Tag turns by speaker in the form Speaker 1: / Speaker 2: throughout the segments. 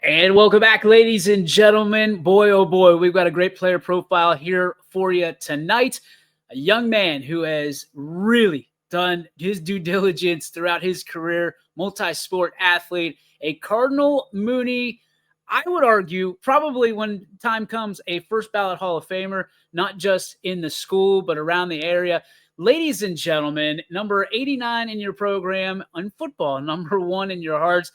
Speaker 1: And welcome back, ladies and gentlemen. Boy, oh boy, we've got a great player profile here for you tonight. A young man who has really done his due diligence throughout his career, multi-sport athlete, a Cardinal Mooney. I would argue probably when time comes, a first ballot Hall of Famer, not just in the school, but around the area. Ladies and gentlemen, number 89 in your program on football, number 1 in your hearts.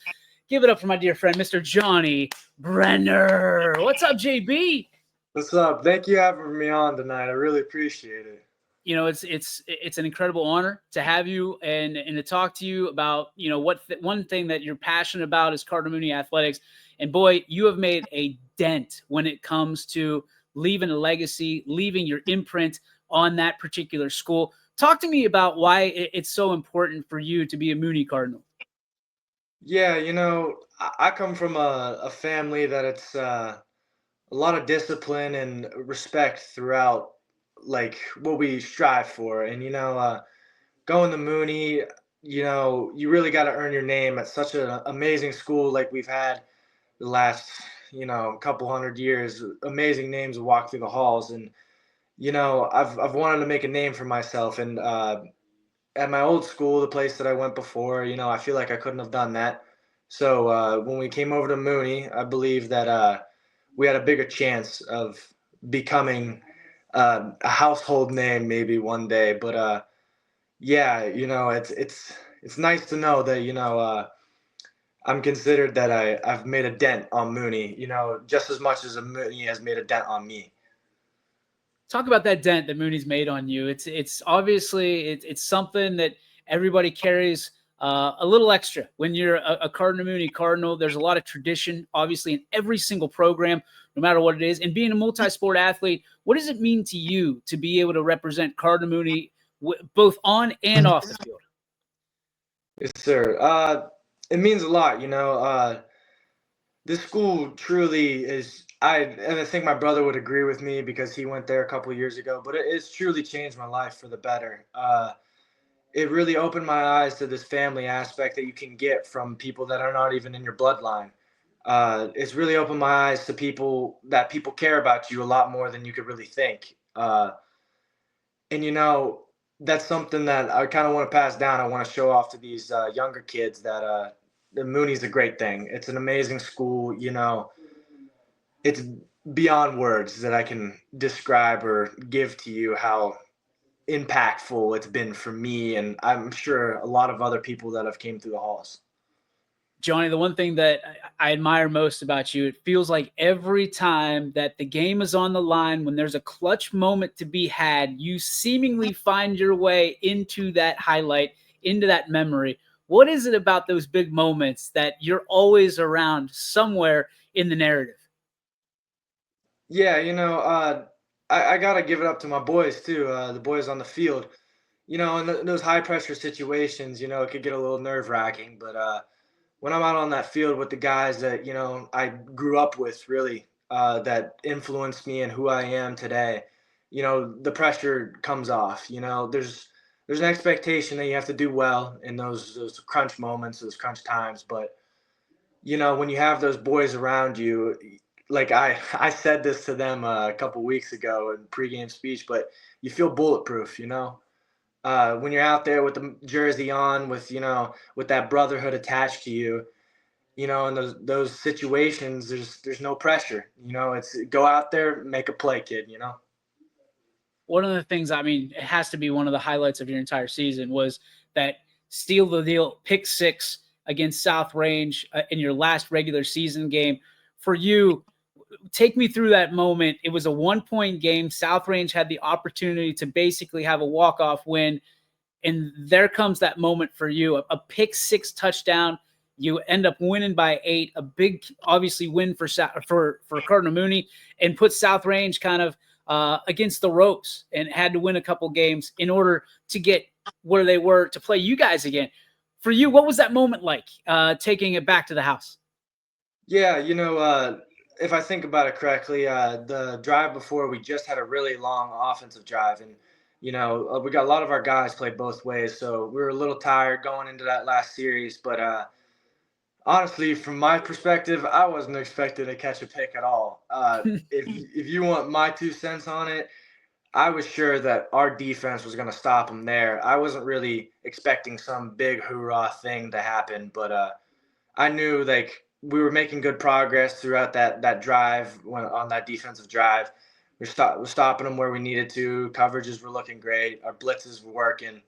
Speaker 1: Give it up for my dear friend, Mr. Johnny Brenner. What's up, JB?
Speaker 2: What's up? Thank you for having me on tonight. I really appreciate it.
Speaker 1: You know, it's an incredible honor to have you and to talk to you about, one thing that you're passionate about is Cardinal Mooney athletics. And boy, you have made a dent when it comes to leaving a legacy, leaving your imprint on that particular school. Talk to me about why it's so important for you to be a Mooney Cardinal.
Speaker 2: Yeah, I come from a family that it's a lot of discipline and respect throughout, like what we strive for. And going to Mooney, you really got to earn your name at such an amazing school like we've had the last, couple hundred years. Amazing names walk through the halls, and I've wanted to make a name for myself, and at my old school, the place that I went before, I feel like I couldn't have done that. So when we came over to Mooney, I believe that we had a bigger chance of becoming a household name maybe one day. But yeah, it's nice to know that I'm considered that I've made a dent on Mooney. Just as much as a Mooney has made a dent on me.
Speaker 1: Talk about that dent that Mooney's made on you. It's obviously it's something that everybody carries a little extra when you're a Cardinal Mooney Cardinal. There's a lot of tradition, obviously, in every single program, no matter what it is. And being a multi-sport athlete, what does it mean to you to be able to represent Cardinal Mooney both on and off the field?
Speaker 2: Yes, sir. It means a lot. This school truly is. I think my brother would agree with me because he went there a couple of years ago. But it's truly changed my life for the better. It really opened my eyes to this family aspect that you can get from people that are not even in your bloodline. It's really opened my eyes to people care about you a lot more than you could really think. And that's something that I kind of want to pass down. I want to show off to these younger kids that the Mooney's a great thing. It's an amazing school. It's beyond words that I can describe or give to you how impactful it's been for me, and I'm sure a lot of other people that have came through the halls.
Speaker 1: Johnny, the one thing that I admire most about you, it feels like every time that the game is on the line, when there's a clutch moment to be had, you seemingly find your way into that highlight, into that memory. What is it about those big moments that you're always around somewhere in the narrative?
Speaker 2: Yeah, I gotta give it up to my boys too. The boys on the field. In those high pressure situations, it could get a little nerve wracking. But when I'm out on that field with the guys that I grew up with, really, that influenced me and who I am today, the pressure comes off. There's an expectation that you have to do well in those crunch moments, those crunch times. But when you have those boys around you, like I said this to them a couple weeks ago in pregame speech, but you feel bulletproof. When you're out there with the jersey on, with that brotherhood attached to you, in those situations, there's no pressure. It's go out there, make a play, kid.
Speaker 1: One of the things, I mean, it has to be one of the highlights of your entire season was that steal the deal pick six against South Range in your last regular season game. For you, take me through that moment. It was a 1-point game. South Range had the opportunity to basically have a walk-off win. And there comes that moment for you, a pick six touchdown. You end up winning by 8, a big, obviously, win for Cardinal Mooney, and put South Range kind of against the ropes and had to win a couple games in order to get where they were to play you guys again. For you, what was that moment like, taking it back to the house?
Speaker 2: Yeah, if I think about it correctly, the drive before, we just had a really long offensive drive, and we got a lot of our guys played both ways, so we were a little tired going into that last series. But Honestly, from my perspective, I wasn't expecting to catch a pick at all. If you want my 2 cents on it, I was sure that our defense was going to stop them there. I wasn't really expecting some big hoorah thing to happen, but I knew like we were making good progress throughout that drive when on that defensive drive. We're stopping them where we needed to. Coverages were looking great. Our blitzes were working,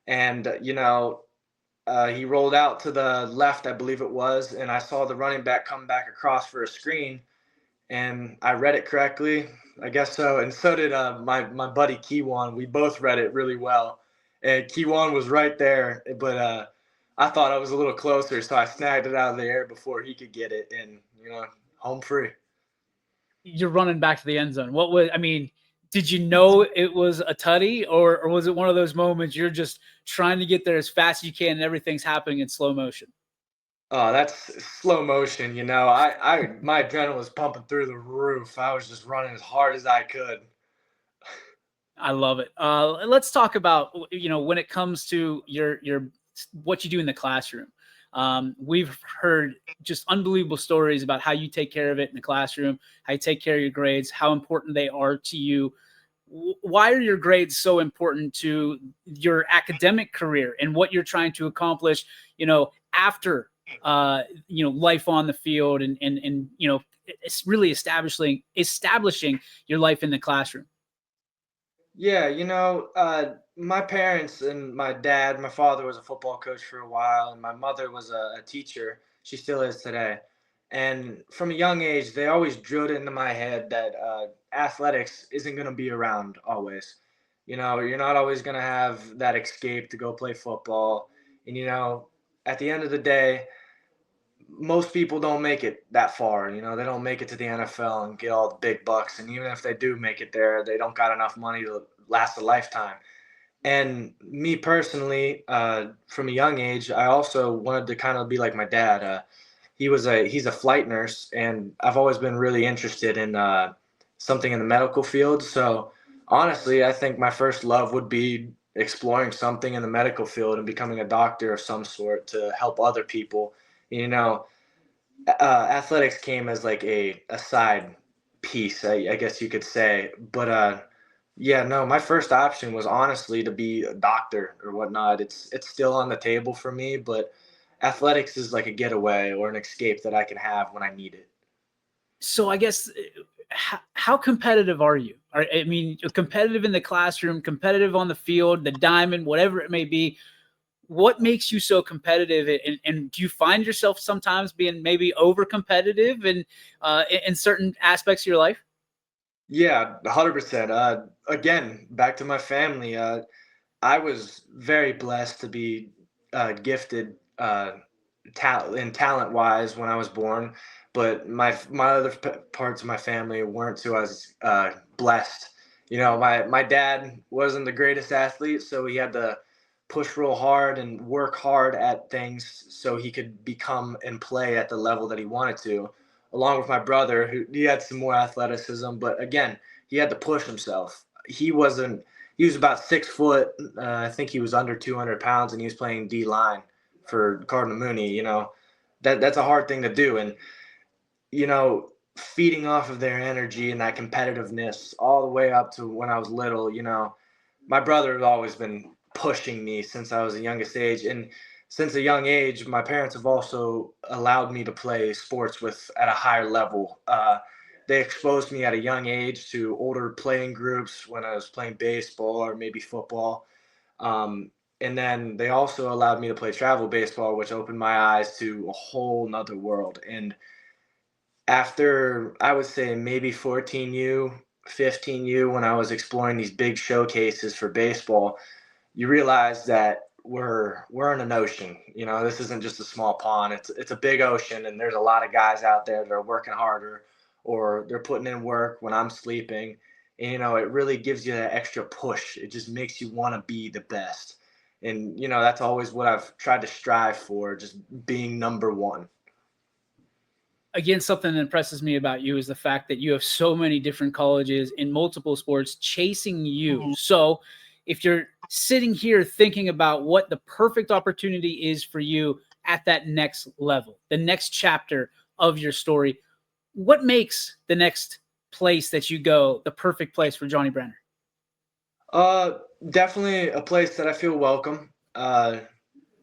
Speaker 2: and he rolled out to the left, I believe it was, and I saw the running back come back across for a screen, and I read it correctly, I guess so, and so did my buddy Kiwan. We both read it really well, and Kiwan was right there, but I thought I was a little closer, so I snagged it out of the air before he could get it, and home free.
Speaker 1: You're running back to the end zone. What was, I mean, did you know it was a tutty, or was it one of those moments you're just trying to get there as fast as you can and everything's happening in slow motion?
Speaker 2: Oh, that's slow motion. My adrenaline was pumping through the roof. I was just running as hard as I could.
Speaker 1: I love it. Let's talk about when it comes to your what you do in the classroom. We've heard just unbelievable stories about how you take care of it in the classroom, how you take care of your grades, how important they are to you. Why are your grades so important to your academic career and what you're trying to accomplish? After life on the field and it's really establishing your life in the classroom.
Speaker 2: Yeah, my parents and my father was a football coach for a while, and my mother was a teacher. She still is today. And from a young age, they always drilled it into my head that athletics isn't going to be around always. You're not always going to have that escape to go play football. And, at the end of the day, most people don't make it that far. They don't make it to the NFL and get all the big bucks. And even if they do make it there, they don't got enough money to last a lifetime. And me personally, from a young age, I also wanted to kind of be like my dad. He's a flight nurse, and I've always been really interested in something in the medical field. So honestly, I think my first love would be exploring something in the medical field and becoming a doctor of some sort to help other people. You know, Athletics came as like a side piece, I guess you could say. But yeah, no, my first option was honestly to be a doctor or whatnot. It's still on the table for me, but athletics is like a getaway or an escape that I can have when I need it.
Speaker 1: So I guess how competitive are you? I mean, you're competitive in the classroom, competitive on the field, the diamond, whatever it may be. What makes you so competitive, and do you find yourself sometimes being maybe over competitive in certain aspects of your life?
Speaker 2: Yeah, 100%. Again, back to my family. I was very blessed to be gifted talent wise when I was born, but my other parts of my family weren't so as blessed. My dad wasn't the greatest athlete, so he had to push real hard and work hard at things so he could become and play at the level that he wanted to. Along with my brother, who he had some more athleticism, but again, he had to push himself. He wasn't. He was about 6 foot. I think he was under 200 pounds, and he was playing D line for Cardinal Mooney. That's a hard thing to do, and you know, feeding off of their energy and that competitiveness all the way up to when I was little. My brother has always been pushing me since I was the youngest age, and since a young age, my parents have also allowed me to play sports with at a higher level. They exposed me at a young age to older playing groups when I was playing baseball or maybe football. And then they also allowed me to play travel baseball, which opened my eyes to a whole nother world. And after I would say maybe 14U, 15U, when I was exploring these big showcases for baseball, you realize that we're in an ocean. This isn't just a small pond. It's a big ocean, and there's a lot of guys out there that are working harder or they're putting in work when I'm sleeping. And, it really gives you that extra push. It just makes you want to be the best. And, that's always what I've tried to strive for, just being number one.
Speaker 1: Again, something that impresses me about you is the fact that you have so many different colleges in multiple sports chasing you. So if you're sitting here thinking about what the perfect opportunity is for you at that next level, the next chapter of your story. What makes the next place that you go the perfect place for Johnny Brenner?
Speaker 2: Uh, Definitely a place that I feel welcome.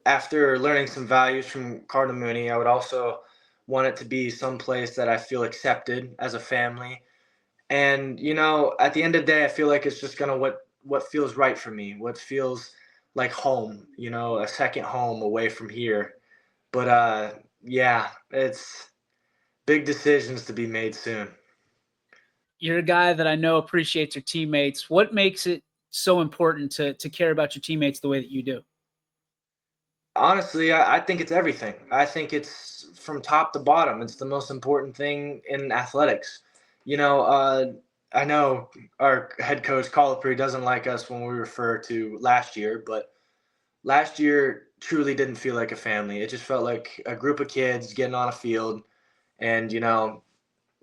Speaker 2: After learning some values from Cardinal Mooney, I would also want it to be some place that I feel accepted as a family. And at the end of the day, I feel like it's just gonna what feels right for me, what feels like home. A second home away from here. But yeah, it's big decisions to be made soon.
Speaker 1: You're a guy that I know appreciates your teammates. What makes it so important to care about your teammates the way that you do?
Speaker 2: Honestly, I think it's everything. I think it's from top to bottom. It's the most important thing in athletics. You know, uh, I know our head coach Colipri doesn't like us when we refer to last year, but last year truly didn't feel like a family. It just felt like a group of kids getting on a field and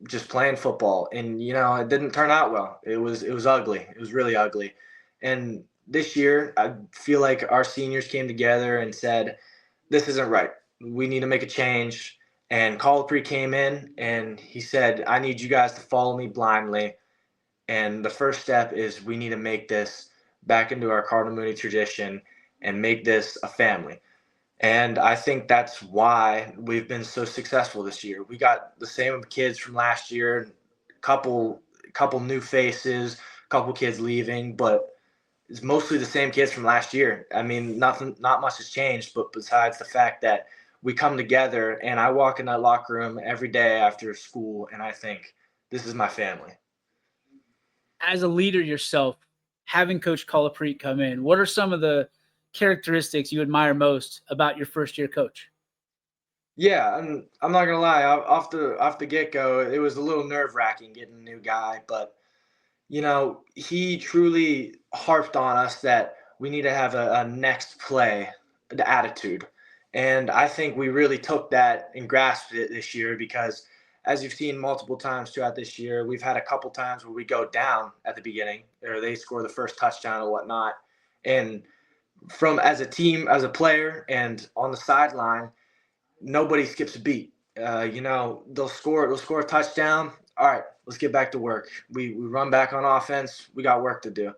Speaker 2: just playing football. And it didn't turn out well. It was ugly. It was really ugly. And this year, I feel like our seniors came together and said, "This isn't right. We need to make a change." And Colipri came in and he said, "I need you guys to follow me blindly. And the first step is we need to make this back into our Cardinal Mooney tradition and make this a family." And I think that's why we've been so successful this year. We got the same kids from last year, couple couple new faces, couple kids leaving, but it's mostly the same kids from last year. I mean, not much has changed, but besides the fact that we come together and I walk in that locker room every day after school and I think this is my family.
Speaker 1: As a leader yourself, having Coach Colapret come in, what are some of the characteristics you admire most about your first year coach?
Speaker 2: Yeah, and I'm not gonna lie. Off the get go, it was a little nerve wracking getting a new guy, but he truly harped on us that we need to have a next play the attitude. And I think we really took that and grasped it this year because, as you've seen multiple times throughout this year, we've had a couple times where we go down at the beginning or they score the first touchdown or whatnot. And from as a team, as a player, and on the sideline, nobody skips a beat. They'll score a touchdown. All right, let's get back to work. We run back on offense. We got work to do.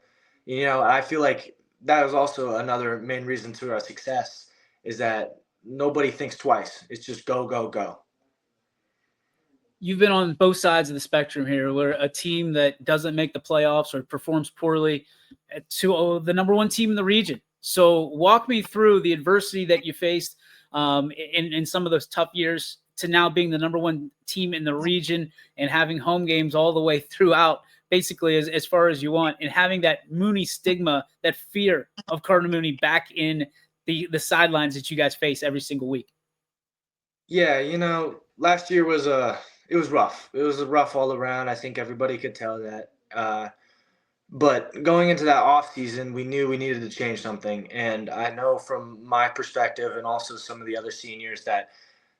Speaker 2: I feel like that is also another main reason to our success is that nobody thinks twice. It's just go, go, go.
Speaker 1: You've been on both sides of the spectrum here, where a team that doesn't make the playoffs or performs poorly to the number one team in the region. So, walk me through the adversity that you faced in some of those tough years to now being the number one team in the region and having home games all the way throughout, basically as far as you want, and having that Mooney stigma, that fear of Cardinal Mooney back in the sidelines that you guys face every single week.
Speaker 2: Yeah, last year it was rough. It was rough all around. I think everybody could tell that. But going into that off season, we knew we needed to change something, and I know from my perspective and also some of the other seniors that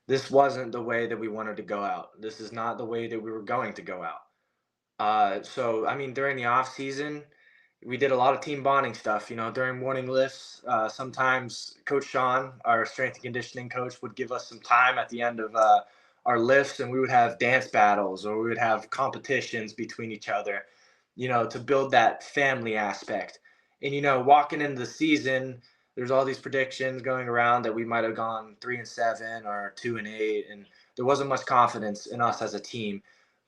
Speaker 2: this wasn't the way that we wanted to go out. This is not the way that we were going to go out. So I mean, during the off season, we did a lot of team bonding stuff. During morning lifts, sometimes Coach Sean, our strength and conditioning coach, would give us some time at the end of our lifts, and we would have dance battles or we would have competitions between each other. To build that family aspect. And walking into the season, there's all these predictions going around that we might have gone 3-7 or 2-8, and there wasn't much confidence in us as a team.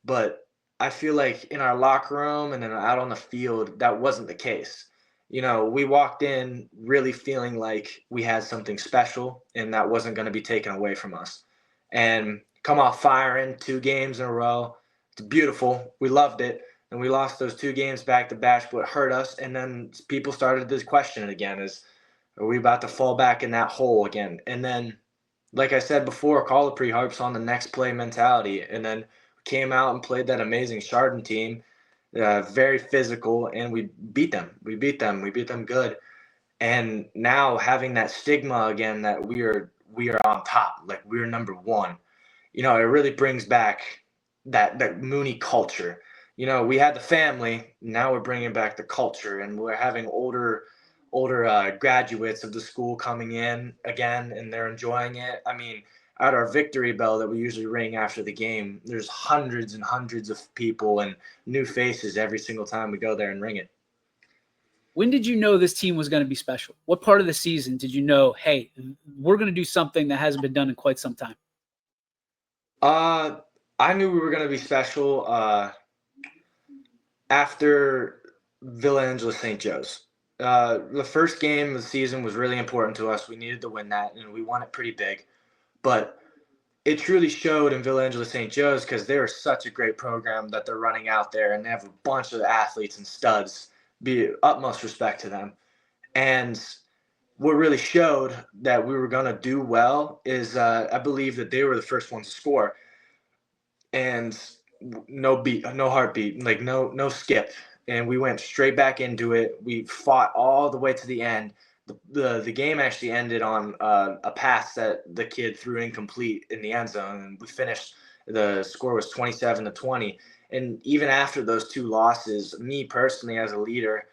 Speaker 2: But I feel like in our locker room and then out on the field, that wasn't the case. We walked in really feeling like we had something special and that wasn't going to be taken away from us. And come off firing 2 games in a row. It's beautiful. We loved it. And we lost those 2 games back to back, but hurt us. And then people started to question it again: are we about to fall back in that hole again? And then, like I said before, Colipri harps on the next play mentality. And then came out and played that amazing Chardon team, very physical, and we beat them. We beat them. We beat them good. And now having that stigma again that we are on top, like we're number one. It really brings back that Mooney culture. We had the family. Now we're bringing back the culture, and we're having older graduates of the school coming in again, and they're enjoying it. I mean, at our victory bell that we usually ring after the game, there's hundreds and hundreds of people and new faces every single time we go there and ring it.
Speaker 1: When did you know this team was going to be special? What part of the season did you know, hey, we're going to do something that hasn't been done in quite some time?
Speaker 2: Uh, I knew we were going to be special after Villa Angela St. Joe's. The first game of the season was really important to us. We needed to win that, and we won it pretty big. But it truly showed in Villa Angela St. Joe's because they're such a great program that they're running out there, and they have a bunch of athletes and studs. Be utmost respect to them. And what really showed that we were going to do well is I believe that they were the first ones to score, and no beat, no heartbeat, like no skip, and we went straight back into it. We fought all the way to the end. The game actually ended on a pass that the kid threw incomplete in the end zone, and we finished. The score was 27-20. And even after those two losses, me personally as a leader,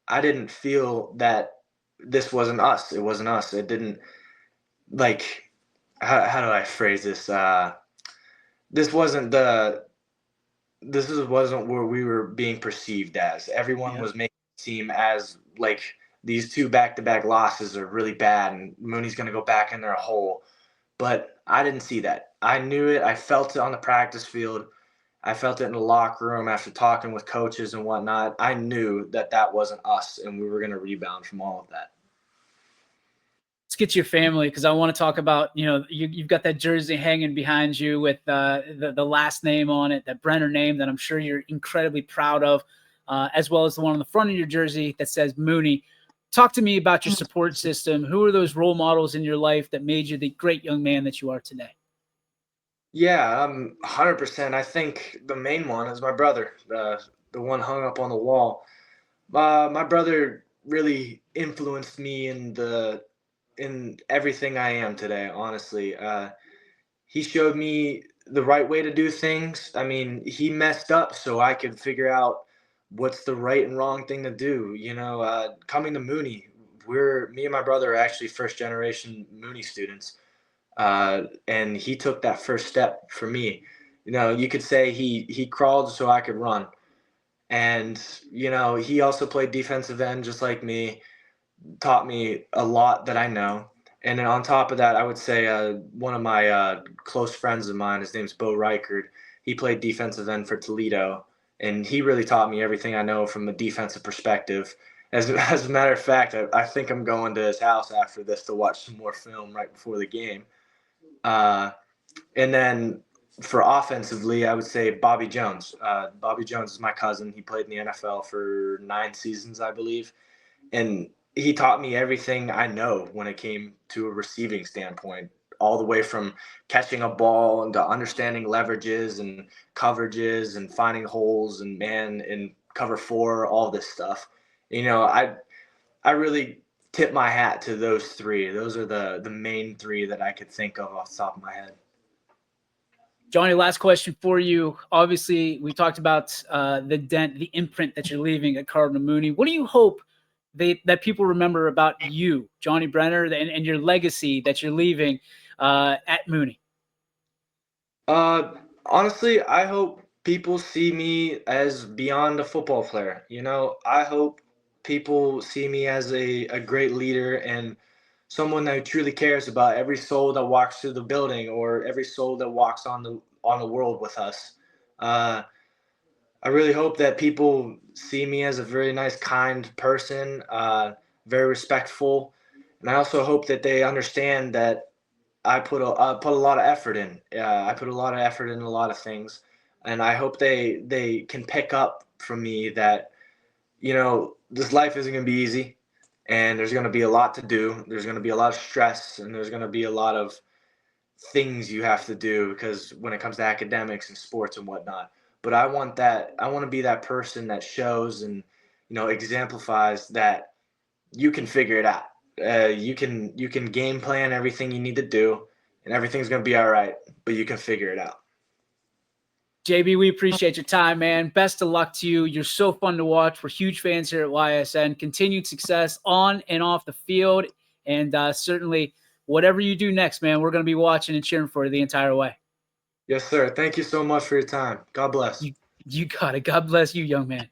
Speaker 2: I didn't feel that this wasn't us. It wasn't us. It didn't like how do I phrase this? This wasn't wasn't where we were being perceived as. Everyone
Speaker 1: Yeah.
Speaker 2: was making it seem as like these two back-to-back losses are really bad and Mooney's going to go back in their hole. But I didn't see that. I knew it. I felt it on the practice field. I felt it in the locker room after talking with coaches and whatnot. I knew that that wasn't us, and we were going to rebound from all of that.
Speaker 1: Let's get to your family because I want to talk about, you've got that jersey hanging behind you with the last name on it, that Brenner name that I'm sure you're incredibly proud of, as well as the one on the front of your jersey that says Mooney. Talk to me about your support system. Who are those role models in your life that made you the great young man that you are today?
Speaker 2: Yeah, 100%. I think the main one is my brother, the one hung up on the wall. My brother really influenced me in everything I am today. Honestly, he showed me the right way to do things. I mean, he messed up so I could figure out what's the right and wrong thing to do. Coming to Mooney, me and my brother are actually first generation Mooney students. And he took that first step for me. You could say he crawled so I could run. And, he also played defensive end just like me, taught me a lot that I know. And then on top of that, I would say one of my close friends of mine, his name's Bo Reichard. He played defensive end for Toledo, and he really taught me everything I know from a defensive perspective. As a matter of fact, I think I'm going to his house after this to watch some more film right before the game. Uh, and then for offensively, I would say Bobby Jones. Bobby Jones is my cousin. He played in the NFL for 9 seasons, I believe. And he taught me everything I know when it came to a receiving standpoint, all the way from catching a ball and to understanding leverages and coverages and finding holes and man and cover 4, all this stuff. I really tip my hat to those 3. Those are the main 3 that I could think of off the top of my head.
Speaker 1: Johnny, last question for you. Obviously, we talked about the dent, the imprint that you're leaving at Cardinal Mooney. What do you hope that people remember about you, Johnny Brenner, and your legacy that you're leaving at Mooney?
Speaker 2: Honestly, I hope people see me as beyond a football player. I hope people see me as a great leader and someone that truly cares about every soul that walks through the building or every soul that walks on the world with us. Uh, I really hope that people see me as a very nice, kind person, very respectful, and I also hope that they understand that I put a lot of effort in. I put a lot of effort in a lot of things, and I hope they can pick up from me that this life isn't going to be easy, and there's going to be a lot to do. There's going to be a lot of stress, and there's going to be a lot of things you have to do because when it comes to academics and sports and whatnot. But I want that. I want to be that person that shows and exemplifies that you can figure it out. You can game plan everything you need to do, and everything's gonna be all right. But you can figure it out.
Speaker 1: JB, we appreciate your time, man. Best of luck to you. You're so fun to watch. We're huge fans here at YSN. Continued success on and off the field. And certainly, whatever you do next, man, we're going to be watching and cheering for you the entire way.
Speaker 2: Yes, sir. Thank you so much for your time. God bless.
Speaker 1: You got it. God bless you, young man.